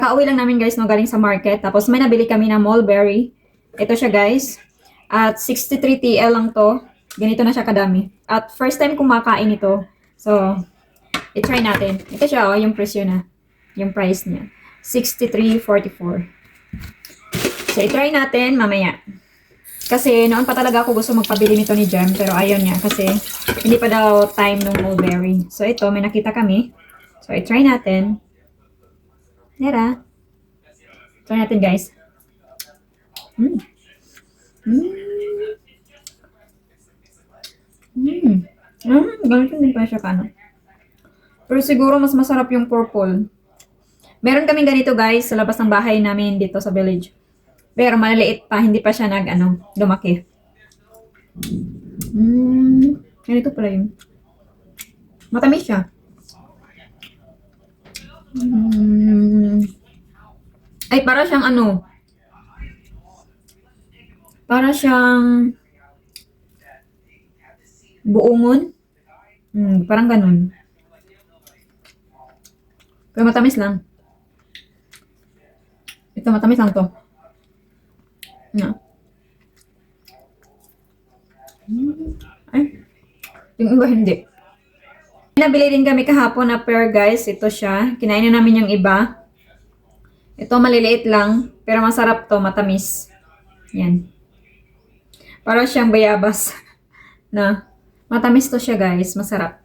Kauwi lang namin guys no galing sa market. Tapos may nabili kami na mulberry. Ito siya guys. At 63 TL lang to. Ganito na siya kadami. At first time kong makain ito. So, i-try natin. Ito siya oh, yung presyo na. Yung price niya. 63.44. So, i-try natin mamaya. Kasi noon pa talaga ako gusto magpabili nito ni Jem. Pero ayaw niya kasi hindi pa daw time ng mulberry. So, ito may nakita kami. So, i-try natin. Tara. Try natin guys. Mm. Ganito din pa siya kano. Pero siguro mas masarap yung purple. Meron kaming ganito guys sa labas ng bahay namin dito sa village. Pero maliliit pa, hindi pa siya lumaki. Ganito pala yun. Matamis siya. Ay, para siyang para siyang buongon. Parang ganun. Pero matamis lang. Ito, matamis lang to. No. Ay, yung iba hindi. Nabili din kami kahapon na pear guys. Ito siya. Kinain na namin yung iba. Ito maliliit lang. Pero masarap to, matamis. Yan. Para siyang bayabas. Na matamis to siya guys. Masarap.